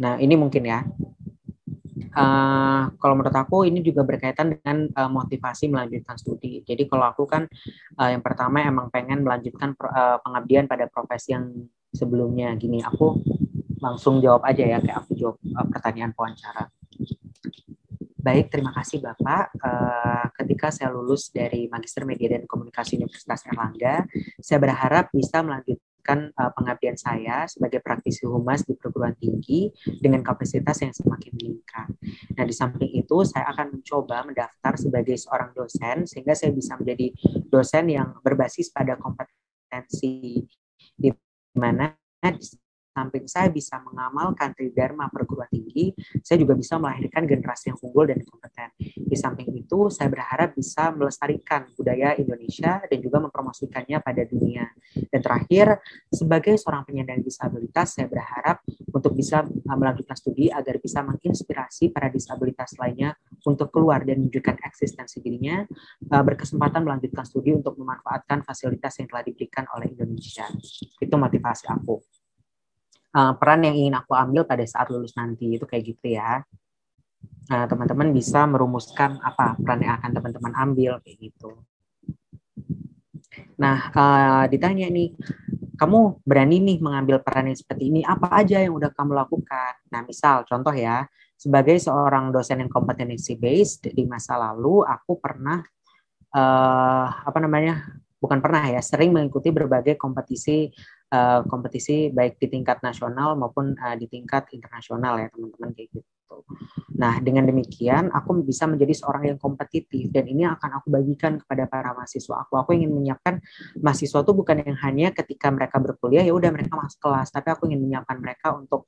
Nah, ini mungkin ya. Kalau menurut aku ini juga berkaitan dengan motivasi melanjutkan studi. Jadi kalau aku kan yang pertama emang pengen melanjutkan pengabdian pada profesi yang sebelumnya. Gini, aku langsung jawab aja ya, kayak aku jawab pertanyaan wawancara. Baik, terima kasih Bapak. Ketika saya lulus dari Magister Media dan Komunikasi Universitas Erlangga, saya berharap bisa melanjutkan pengabdian saya sebagai praktisi humas di perguruan tinggi dengan kapasitas yang semakin meningkat. Nah, di samping itu, saya akan mencoba mendaftar sebagai seorang dosen, sehingga saya bisa menjadi dosen yang berbasis pada kompetensi, di mana di samping saya bisa mengamalkan tridharma perguruan tinggi, saya juga bisa melahirkan generasi yang unggul dan kompeten. Di samping itu, saya berharap bisa melestarikan budaya Indonesia dan juga mempromosikannya pada dunia. Dan terakhir, sebagai seorang penyandang disabilitas, saya berharap untuk bisa melanjutkan studi agar bisa menginspirasi para disabilitas lainnya untuk keluar dan menunjukkan eksistensi dirinya, berkesempatan melanjutkan studi untuk memanfaatkan fasilitas yang telah diberikan oleh Indonesia. Itu motivasi aku. Peran yang ingin aku ambil pada saat lulus nanti itu kayak gitu ya. Teman-teman bisa merumuskan apa peran yang akan teman-teman ambil kayak gitu. Nah, ditanya nih, kamu berani nih mengambil peran yang seperti ini, apa aja yang udah kamu lakukan? Nah, misal contoh ya, sebagai seorang dosen yang competency based di masa lalu, aku pernah bukan pernah ya, sering mengikuti berbagai kompetisi baik di tingkat nasional maupun di tingkat internasional ya teman-teman kayak gitu. Nah, dengan demikian aku bisa menjadi seorang yang kompetitif dan ini akan aku bagikan kepada para mahasiswa aku. Aku ingin menyiapkan mahasiswa itu bukan yang hanya ketika mereka berkuliah ya udah mereka masuk kelas, tapi aku ingin menyiapkan mereka untuk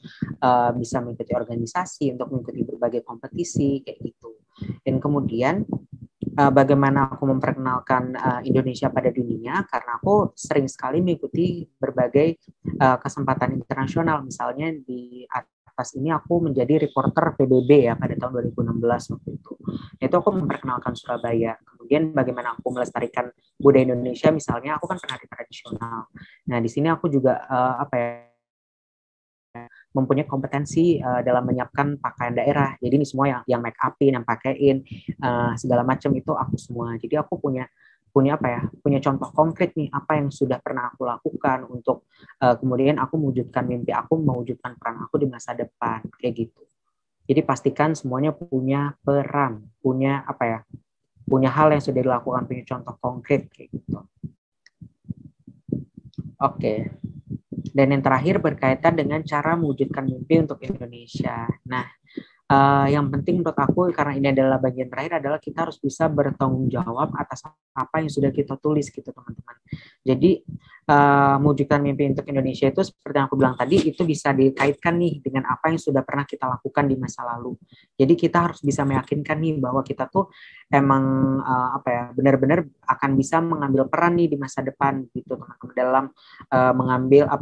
bisa mengikuti organisasi, untuk mengikuti berbagai kompetisi kayak gitu. Dan kemudian bagaimana aku memperkenalkan Indonesia pada dunia karena aku sering sekali mengikuti berbagai kesempatan internasional. Misalnya di atas ini aku menjadi reporter PBB ya pada tahun 2016 waktu itu. Itu aku memperkenalkan Surabaya. Kemudian bagaimana aku melestarikan budaya Indonesia, misalnya aku kan penari tradisional. Nah, di sini aku juga mempunyai kompetensi dalam menyiapkan pakaian daerah. Jadi ini semua yang make upin, yang pakaiin segala macam itu aku semua. Jadi aku punya contoh konkret nih apa yang sudah pernah aku lakukan untuk kemudian aku mewujudkan mimpi aku, mewujudkan peran aku di masa depan kayak gitu. Jadi pastikan semuanya punya peran, punya punya hal yang sudah dilakukan, punya contoh konkret kayak gitu. Oke. Dan yang terakhir berkaitan dengan cara mewujudkan mimpi untuk Indonesia. Nah, yang penting menurut aku karena ini adalah bagian terakhir adalah kita harus bisa bertanggung jawab atas apa yang sudah kita tulis gitu teman-teman. Jadi mewujudkan mimpi untuk Indonesia itu seperti yang aku bilang tadi itu bisa dikaitkan nih dengan apa yang sudah pernah kita lakukan di masa lalu. Jadi kita harus bisa meyakinkan nih bahwa kita tuh emang benar-benar akan bisa mengambil peran nih di masa depan gitu teman-teman dalam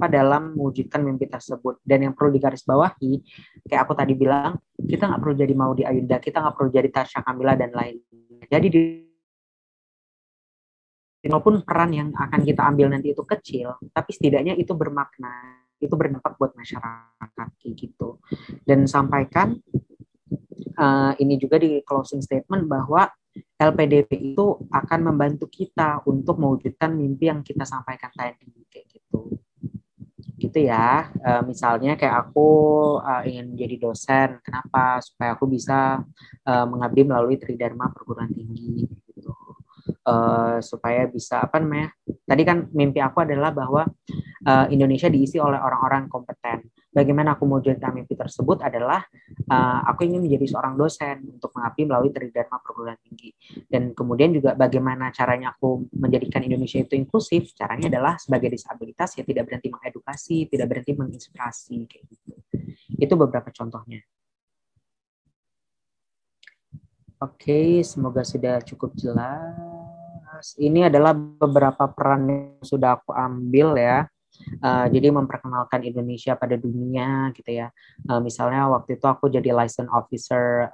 dalam mewujudkan mimpi tersebut. Dan yang perlu digarisbawahi kayak aku tadi bilang, kita nggak perlu jadi Maudy Ayunda, kita nggak perlu jadi Tasya Kamila dan lainnya. Jadi walaupun peran yang akan kita ambil nanti itu kecil, tapi setidaknya itu bermakna, itu berdampak buat masyarakat gitu. Dan sampaikan ini juga di closing statement bahwa LPDP itu akan membantu kita untuk mewujudkan mimpi yang kita sampaikan tadi kayak gitu. Gitu ya, misalnya kayak aku ingin menjadi dosen, kenapa? Supaya aku bisa mengabdi melalui Tridharma perguruan tinggi gitu. Supaya bisa tadi kan mimpi aku adalah bahwa Indonesia diisi oleh orang-orang kompeten. Bagaimana aku mewujudkan mimpi tersebut adalah aku ingin menjadi seorang dosen untuk mengabdi melalui Tridharma perguruan tinggi. Dan kemudian juga bagaimana caranya aku menjadikan Indonesia itu inklusif, caranya adalah sebagai disabilitas ya tidak berhenti mengedukasi, tidak berhenti menginspirasi kayak gitu. Itu beberapa contohnya. Oke, semoga sudah cukup jelas. Ini adalah beberapa peran yang sudah aku ambil ya. Jadi memperkenalkan Indonesia pada dunia gitu ya. Misalnya waktu itu aku jadi license officer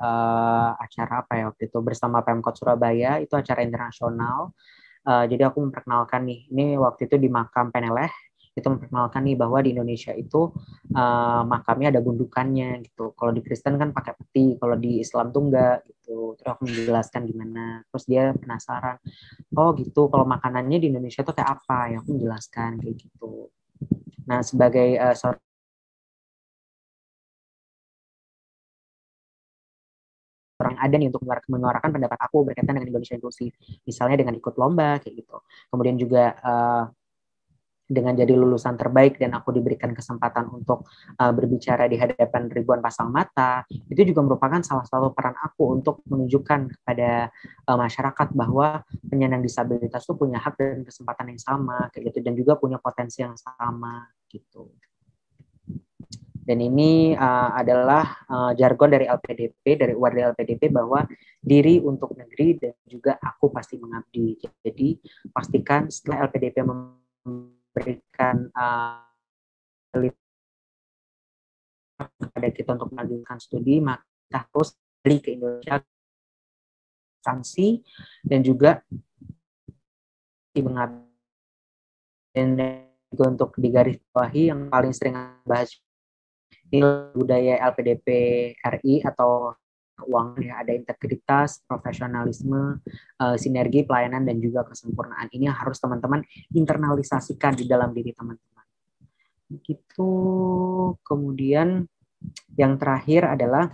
acara waktu itu bersama Pemkot Surabaya, itu acara internasional. Jadi aku memperkenalkan nih, ini waktu itu di makam Peneleh, Itu memperkenalkan nih bahwa di Indonesia itu makamnya ada gundukannya gitu. Kalau di Kristen kan pakai peti, kalau di Islam tuh enggak gitu. Terus aku menjelaskan gimana. Terus dia penasaran, oh gitu, kalau makanannya di Indonesia tuh kayak apa? Ya aku menjelaskan kayak gitu. Nah, sebagai seorang yang ada nih untuk menyuarakan pendapat aku berkaitan dengan Indonesia inklusif, misalnya dengan ikut lomba kayak gitu. Kemudian juga dengan jadi lulusan terbaik dan aku diberikan kesempatan untuk berbicara di hadapan ribuan pasang mata, itu juga merupakan salah satu peran aku untuk menunjukkan kepada masyarakat bahwa penyandang disabilitas itu punya hak dan kesempatan yang sama kayak gitu, dan juga punya potensi yang sama gitu. Dan ini adalah jargon dari LPDP, dari UAD LPDP, bahwa diri untuk negeri dan juga aku pasti mengabdi. Jadi pastikan setelah LPDP memberikan kepada kita untuk melanjutkan studi, maka kita harus balik ke Indonesia, sanksi, dan juga mengabdi. Dan juga untuk digarisbawahi yang paling sering bahas nilai budaya LPDP RI atau keuangan, ya, ada integritas, profesionalisme, sinergi, pelayanan, dan juga kesempurnaan. Ini harus teman-teman internalisasikan di dalam diri teman-teman. Begitu. Kemudian yang terakhir adalah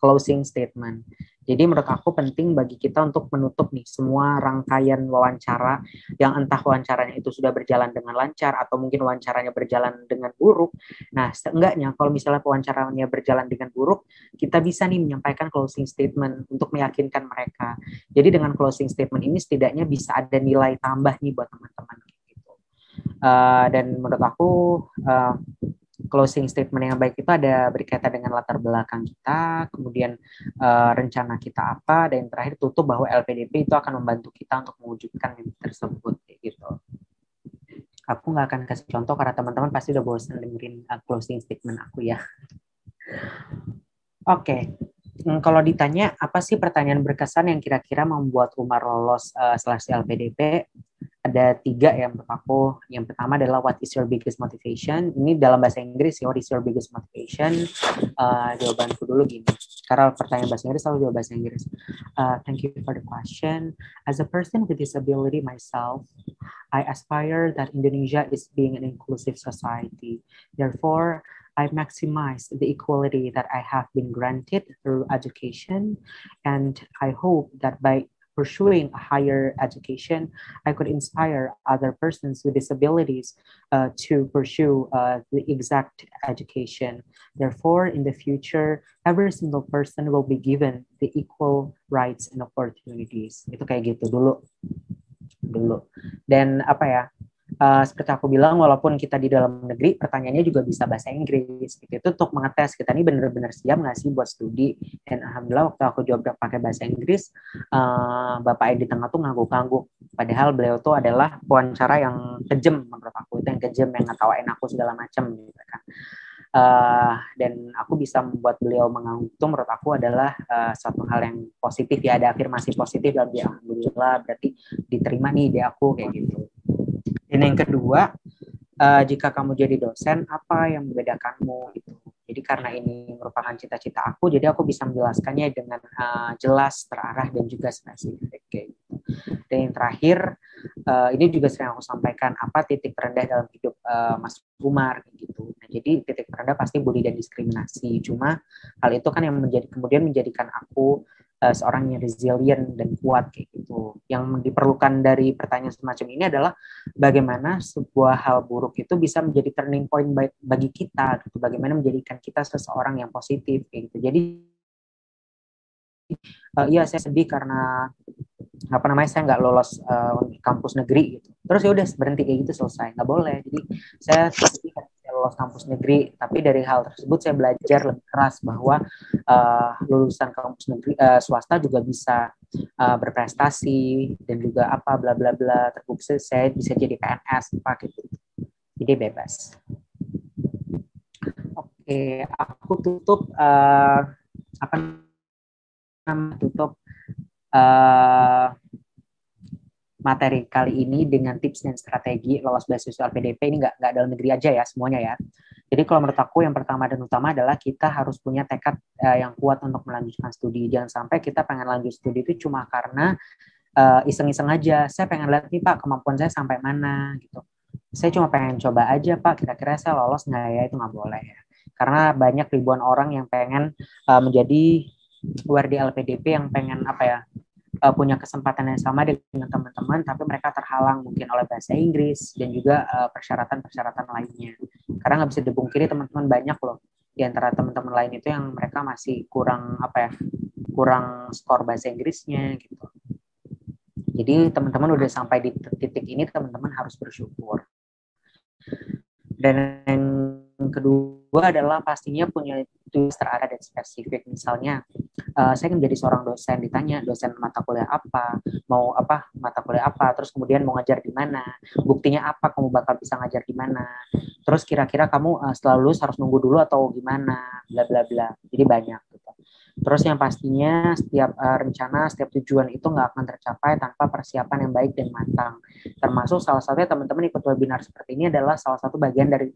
closing statement. Jadi menurut aku penting bagi kita untuk menutup nih semua rangkaian wawancara, yang entah wawancaranya itu sudah berjalan dengan lancar atau mungkin wawancaranya berjalan dengan buruk. Nah, seenggaknya kalau misalnya wawancaranya berjalan dengan buruk, kita bisa nih menyampaikan closing statement untuk meyakinkan mereka. Jadi dengan closing statement ini setidaknya bisa ada nilai tambah nih buat teman-teman gitu. Dan menurut aku closing statement yang baik itu ada berkaitan dengan latar belakang kita, kemudian rencana kita apa, dan yang terakhir tutup bahwa LPDP itu akan membantu kita untuk mewujudkan mimpi tersebut gitu. Aku nggak akan kasih contoh karena teman-teman pasti udah bosan dengerin closing statement aku ya. Oke. Kalau ditanya apa sih pertanyaan berkesan yang kira-kira membuat Umar lolos seleksi LPDP, ada 3 ya menurut aku. Yang pertama adalah what is your biggest motivation? Ini dalam bahasa Inggris ya, what is your biggest motivation? Jawabanku dulu gini, karena pertanyaan bahasa Inggris selalu jawab bahasa Inggris. Thank you for the question. As a person with disability myself, I aspire that Indonesia is being an inclusive society. Therefore, I maximize the equality that I have been granted through education, and I hope that by pursuing a higher education, I could inspire other persons with disabilities to pursue the exact education. Therefore, in the future, every single person will be given the equal rights and opportunities. Itu kayak gitu dulu. Dan apa ya? Seperti aku bilang, walaupun kita di dalam negeri, pertanyaannya juga bisa bahasa Inggris. Gitu. Itu untuk mengetes kita ini benar-benar siap nggak sih buat studi. Dan alhamdulillah waktu aku jawab pakai bahasa Inggris, Bapak Edi di tengah tuh ngangguk-ngangguk. Padahal beliau tuh adalah wawancara yang kejam menurut aku. Itu yang kejam, yang ngetawain aku segala macam. Gitu kan. Dan aku bisa membuat beliau mengangguk itu menurut aku adalah suatu hal yang positif ya. Ada afirmasi positif dalam dia, alhamdulillah berarti diterima nih ide aku kayak gitu. Dan yang kedua, jika kamu jadi dosen, apa yang membedakanmu gitu. Jadi karena ini merupakan cita-cita aku, jadi aku bisa menjelaskannya dengan jelas, terarah, dan juga spesifik. Gitu. Dan yang terakhir, ini juga sering aku sampaikan, apa titik terendah dalam hidup Mas Umar gitu. Nah, jadi titik terendah pasti bully dan diskriminasi. Cuma hal itu kan yang kemudian menjadikan aku seorang yang resilient dan kuat kayak gitu. Yang diperlukan dari pertanyaan semacam ini adalah bagaimana sebuah hal buruk itu bisa menjadi turning point bagi kita gitu. Bagaimana menjadikan kita seseorang yang positif kayak gitu. Jadi iya saya sedih karena saya nggak lolos kampus negeri gitu. Terus ya udah berhenti kayak gitu, selesai. Nggak boleh. Jadi saya sedih karena saya lolos kampus negeri, tapi dari hal tersebut saya belajar lebih keras bahwa lulusan kampus negeri swasta juga bisa berprestasi dan juga apa bla bla bla, terbukti saya bisa jadi PNS apa gitu. Jadi bebas. Oke, aku tutup tutup materi kali ini dengan tips dan strategi lolos beasiswa LPDP. Ini nggak dalam negeri aja ya semuanya ya. Jadi kalau menurut aku yang pertama dan utama adalah kita harus punya tekad yang kuat untuk melanjutkan studi. Jangan sampai kita pengen lanjut studi itu cuma karena iseng-iseng aja. Saya pengen lihat nih Pak kemampuan saya sampai mana gitu. Saya cuma pengen coba aja Pak, kira-kira saya lolos nggak ya, itu nggak boleh ya. Karena banyak ribuan orang yang pengen menjadi wardi LPDP yang pengen apa ya, punya kesempatan yang sama dengan teman-teman, tapi mereka terhalang mungkin oleh bahasa Inggris dan juga persyaratan-persyaratan lainnya. Karena nggak bisa dipungkiri teman-teman banyak loh di antara teman-teman lain itu yang mereka masih kurang apa ya, kurang skor bahasa Inggrisnya gitu. Jadi teman-teman udah sampai di titik ini, teman-teman harus bersyukur. Dan yang kedua adalah pastinya punya tugas terarah dan spesifik. Misalnya, saya kan menjadi seorang dosen, ditanya dosen mata kuliah apa, mau apa mata kuliah apa, terus kemudian mau ngajar di mana, buktinya apa kamu bakal bisa ngajar di mana, terus kira-kira kamu setelah lulus harus nunggu dulu atau gimana, bla bla bla. Jadi banyak gitu. Terus yang pastinya setiap rencana, setiap tujuan itu nggak akan tercapai tanpa persiapan yang baik dan matang. Termasuk salah satunya teman-teman ikut webinar seperti ini adalah salah satu bagian dari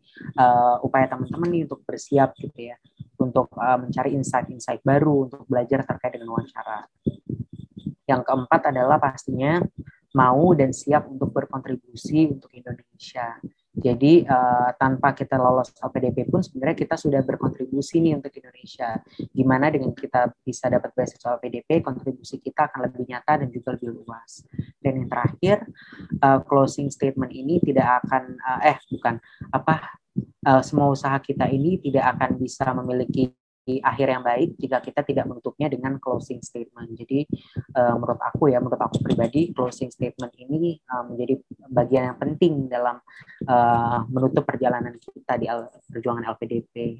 upaya teman-teman nih untuk bersiap gitu ya, untuk mencari insight-insight baru, untuk belajar terkait dengan wawancara. Yang keempat adalah pastinya mau dan siap untuk berkontribusi untuk Indonesia. Jadi tanpa kita lolos LPDP pun sebenarnya kita sudah berkontribusi nih untuk Indonesia. Gimana dengan kita bisa dapat beasiswa LPDP, kontribusi kita akan lebih nyata dan juga lebih luas. Dan yang terakhir, closing statement ini tidak akan semua usaha kita ini tidak akan bisa memiliki akhir yang baik jika kita tidak menutupnya dengan closing statement. Jadi menurut aku pribadi, closing statement ini menjadi bagian yang penting dalam menutup perjalanan kita di perjuangan LPDP.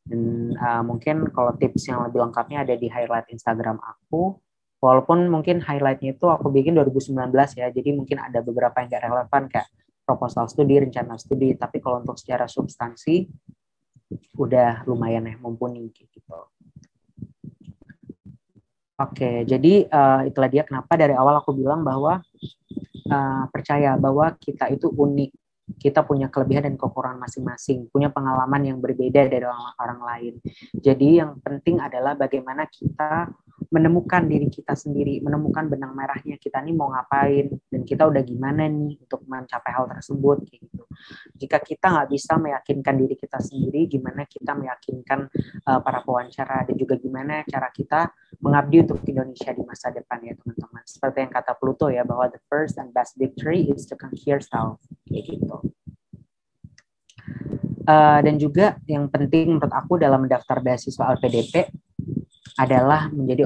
Dan mungkin kalau tips yang lebih lengkapnya ada di highlight Instagram aku. Walaupun mungkin highlightnya itu aku bikin 2019 ya, jadi mungkin ada beberapa yang gak relevan kayak proposal studi, rencana studi, tapi kalau untuk secara substansi udah lumayan ya, mumpuni gitu. Oke, jadi itulah dia kenapa dari awal aku bilang bahwa percaya bahwa kita itu unik, kita punya kelebihan dan kekurangan masing-masing, punya pengalaman yang berbeda dari orang lain. Jadi yang penting adalah bagaimana kita menemukan diri kita sendiri, menemukan benang merahnya kita nih mau ngapain, dan kita udah gimana nih untuk mencapai hal tersebut gitu. Jika kita nggak bisa meyakinkan diri kita sendiri, gimana kita meyakinkan para pewawancara, dan juga gimana cara kita mengabdi untuk Indonesia di masa depan ya teman-teman. Seperti yang kata Pluto ya, bahwa the first and best victory is to conquer self, kayak gitu. Dan juga yang penting menurut aku dalam mendaftar beasiswa LPDP adalah menjadi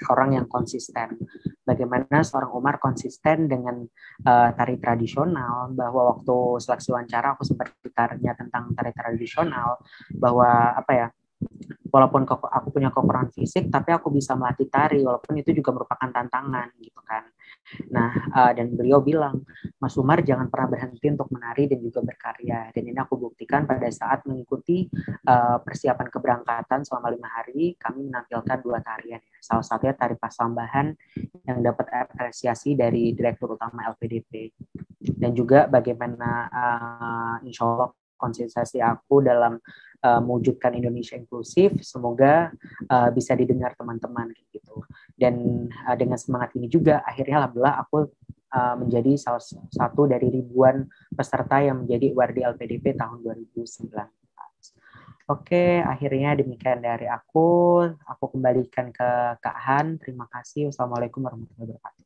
orang yang konsisten. Bagaimana seorang Umar konsisten dengan tari tradisional, bahwa waktu seleksi wawancara aku sempat bertanya tentang tari tradisional, bahwa walaupun aku punya kekurangan fisik, tapi aku bisa melatih tari, walaupun itu juga merupakan tantangan gitu kan. Nah, dan beliau bilang, Mas Umar jangan pernah berhenti untuk menari dan juga berkarya. Dan ini aku buktikan pada saat mengikuti persiapan keberangkatan selama 5 hari, kami menampilkan 2 tarian. Salah satunya tari Pasambahan yang dapat apresiasi dari Direktur Utama LPDP. Dan juga bagaimana insya Allah konsistensi aku dalam mewujudkan Indonesia inklusif, semoga bisa didengar teman-teman gitu. Dan dengan semangat ini juga akhirnya alhamdulillah aku menjadi salah satu dari ribuan peserta yang menjadi wardi LPDP tahun 2019. Oke, akhirnya demikian dari aku. Aku kembalikan ke Kak Han. Terima kasih. Wassalamualaikum warahmatullahi wabarakatuh.